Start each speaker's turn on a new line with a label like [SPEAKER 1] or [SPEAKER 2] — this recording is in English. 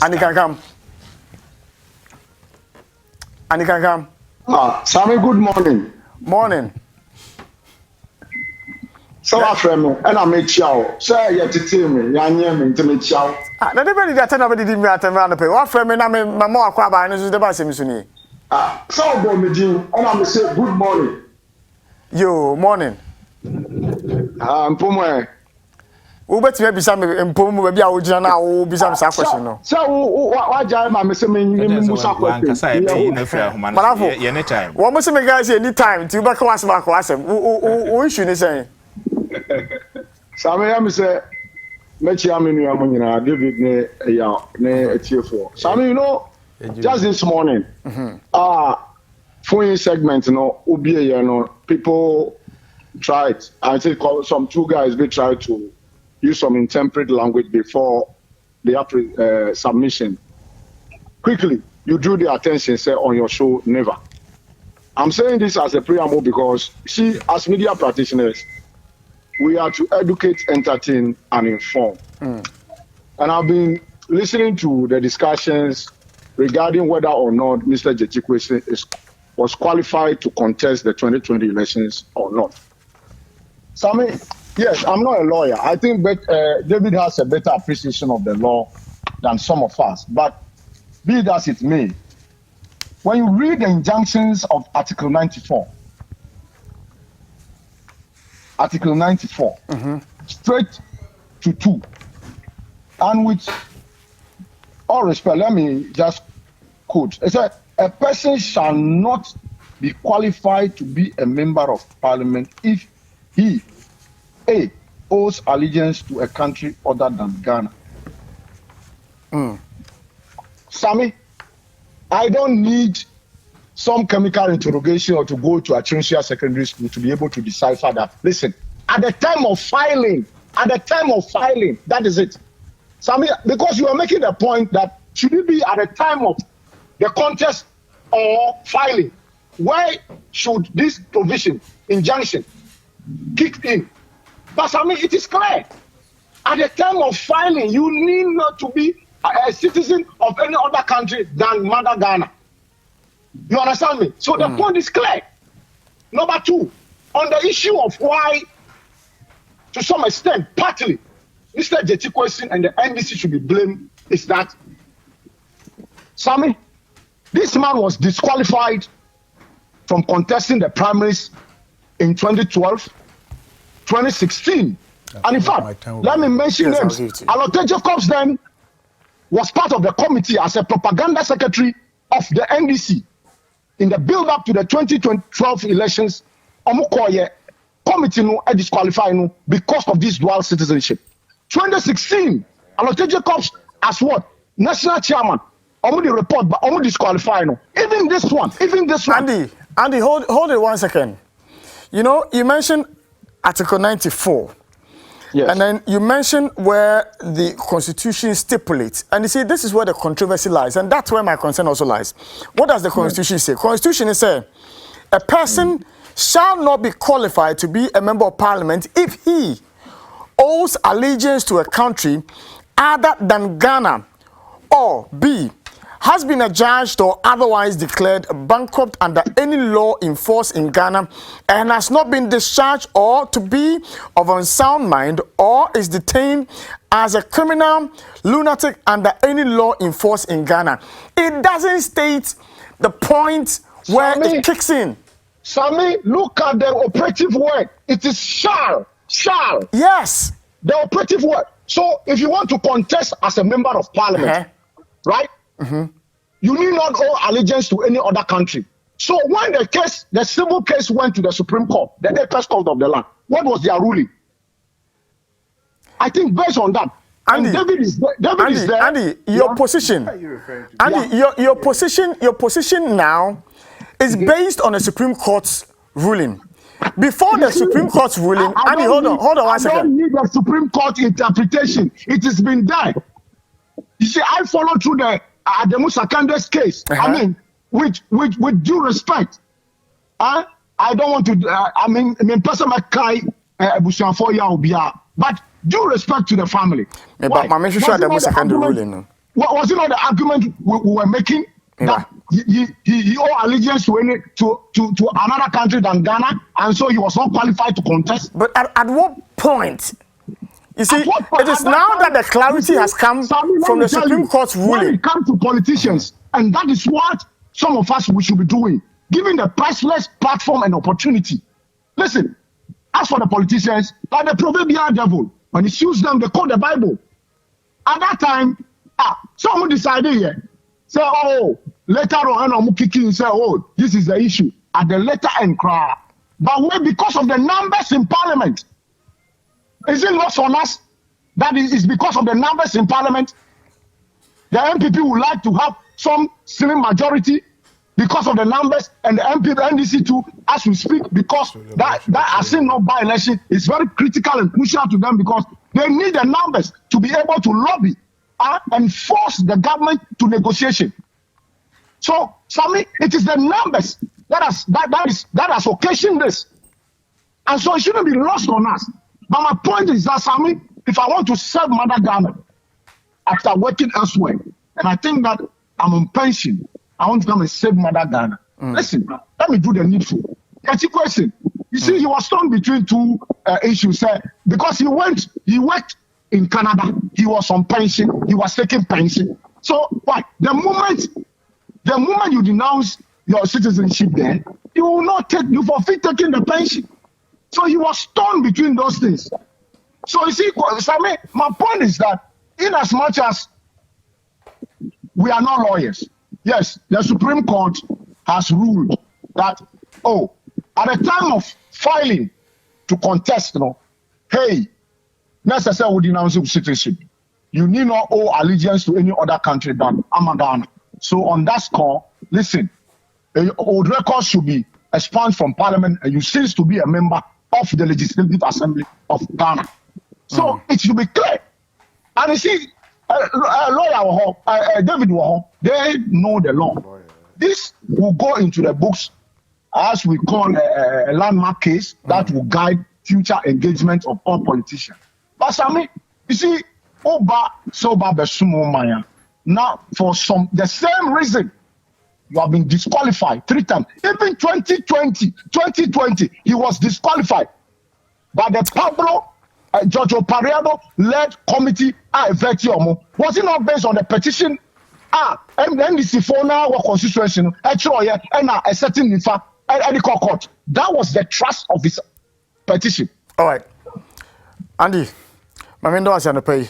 [SPEAKER 1] And he can come. And he can come.
[SPEAKER 2] Sammy, good morning.
[SPEAKER 1] Morning.
[SPEAKER 2] So after me, and I make chow. Say you to tell me, you me to make chow.
[SPEAKER 1] Na de be dey attend nobody dey me attend na pe. What friend me na me mama akwa ba no so dey ba se mi so ni.
[SPEAKER 2] So bo me din, and I say good morning.
[SPEAKER 1] Yo, morning.
[SPEAKER 2] Mpomo.
[SPEAKER 1] Wo beti me bisa me mpomo ba bia wo gina na wo bisa me sa question no.
[SPEAKER 2] So wa jai ma me say me musa question.
[SPEAKER 3] Kasa e be na fra homa
[SPEAKER 1] no.
[SPEAKER 3] Ye ne time.
[SPEAKER 1] Wo mo say me guys any time ti ba ka was ba ko asem. Wo issue ni say.
[SPEAKER 2] Sammy am say me chia me nu am nyina David ne ya ne etiefo. Sammy, you know, just this morning, phone segment, you know, obi you know, people tried. I think some two guys they tried to use some intemperate language before the submission. Quickly, you drew the attention, say on your show, never. I'm saying this as a preamble because, see, as media practitioners, we are to educate, entertain, and inform. And I've been listening to the discussions regarding whether or not Mr. Gyekye Quason was qualified to contest the 2020 elections or not. Sammy, yes, I'm not a lawyer. I think David has a better appreciation of the law than some of us. But be it as it may, when you read the injunctions of Article 94, straight to 2, and with all respect, let me just quote. It said, a person shall not be qualified to be a member of parliament if he, A, owes allegiance to a country other than Ghana. Sammy, I don't need some chemical interrogation or to go to a tertiary secondary school to be able to decipher that. Listen, at the time of filing, that is it. Sammy, because you are making the point that should it be at the time of the contest or filing, why should this provision, injunction, kick in? But Sammy, it is clear. At the time of filing, you need not to be a citizen of any other country than Mother Ghana. You understand me? So the point is clear. Number 2, on the issue of why, to some extent, partly, Mr. Gyekye Quason and the NDC should be blamed is that, Sammy, this man was disqualified from contesting the primaries in 2012, 2016. And in fact, let me mention names. Gyekye Jacobs then was part of the committee as a propaganda secretary of the NDC in the build-up to the 2012 elections. Omukoye committee no disqualified no because of this dual citizenship. 2016, Gyekye Jacobs as what? National chairman. Omu the report, but Omu disqualified no. Even this one.
[SPEAKER 1] Andy, hold it 1 second. You know, you mentioned Article 94.
[SPEAKER 2] Yes.
[SPEAKER 1] And then you mentioned where the Constitution stipulates. And you see, this is where the controversy lies. And that's where my concern also lies. What does the Constitution say? Constitution is say, a person shall not be qualified to be a member of parliament if he owes allegiance to a country other than Ghana, or B, has been adjudged or otherwise declared bankrupt under any law in force in Ghana and has not been discharged, or to be of unsound mind, or is detained as a criminal lunatic under any law in force in Ghana. It doesn't state the point where it kicks in.
[SPEAKER 2] Sammy, look at the operative word. It is shall.
[SPEAKER 1] Yes.
[SPEAKER 2] The operative word. So if you want to contest as a member of parliament, right? You need not owe allegiance to any other country. So when the civil case went to the Supreme Court, the apex court of the land, what was their ruling? I think based on that,
[SPEAKER 1] Andy,
[SPEAKER 2] and David is there.
[SPEAKER 1] Andy, your position. Andy, your position now is based on the Supreme Court's ruling. Before the Supreme Court's ruling, Andy, hold on 1 second.
[SPEAKER 2] I don't need the Supreme Court interpretation. It has been done. You see, I follow through the Musa Kande's case. I mean, with due respect, I don't want to. Person like Kai Bushafo Yaubia, but due respect to the family.
[SPEAKER 1] But my sure the Musa Kande ruling.
[SPEAKER 2] Was it not the argument we were making that he owed allegiance to another country than Ghana, and so he was not qualified to contest?
[SPEAKER 1] But at what point? You see, it is now that the clarity has come from the Supreme Court's ruling.
[SPEAKER 2] When it comes to politicians, and that is what some of us we should be doing, giving the priceless platform and opportunity. Listen, as for the politicians, like the proverbial devil, when he sues them, they quote the Bible. At that time, someone decided here, say, oh, later on, I'm kicking, say, oh, this is the issue. At the later end, cry. But wait, because of the numbers in Parliament, is it lost on us that it is because of the numbers in Parliament? The MPP would like to have some slim majority because of the numbers, and the NDC too, as we speak, because that as in no by-election is very critical and crucial to them because they need the numbers to be able to lobby and force the government to negotiation. So, Sammy, it is the numbers that has occasioned this. And so it shouldn't be lost on us. But my point is that, Sammy, if I want to serve Mother Ghana after working elsewhere, and I think that I'm on pension, I want to come and save Mother Ghana. Listen, let me do the needful. Gyekye Quason. You see, he was torn between two issues. Because he worked in Canada, he was on pension, he was taking pension. So, why? The moment you denounce your citizenship there, you will not you forfeit taking the pension. So he was torn between those things. So you see, Sammy, my point is that in as much as we are not lawyers, yes, the Supreme Court has ruled that, at the time of filing to contest, hey, necessary would denounce citizenship. You need not owe allegiance to any other country than Ghana. So on that score, listen, old records should be expunged from Parliament, and you cease to be a member of the Legislative Assembly of Ghana. So it should be clear. And you see, lawyer David Waho, they know the law. This will go into the books as we call a landmark case that will guide future engagement of all politicians. But Sammy, you see, now for the same reason, you have been disqualified 3 times. Even 2020, he was disqualified by the Pablo Giorgio Pareado led committee. Was it not based on the petition? NDC for now constitution and a certain court. That was the trust of his petition.
[SPEAKER 1] All right, Andy, my window is on the pay.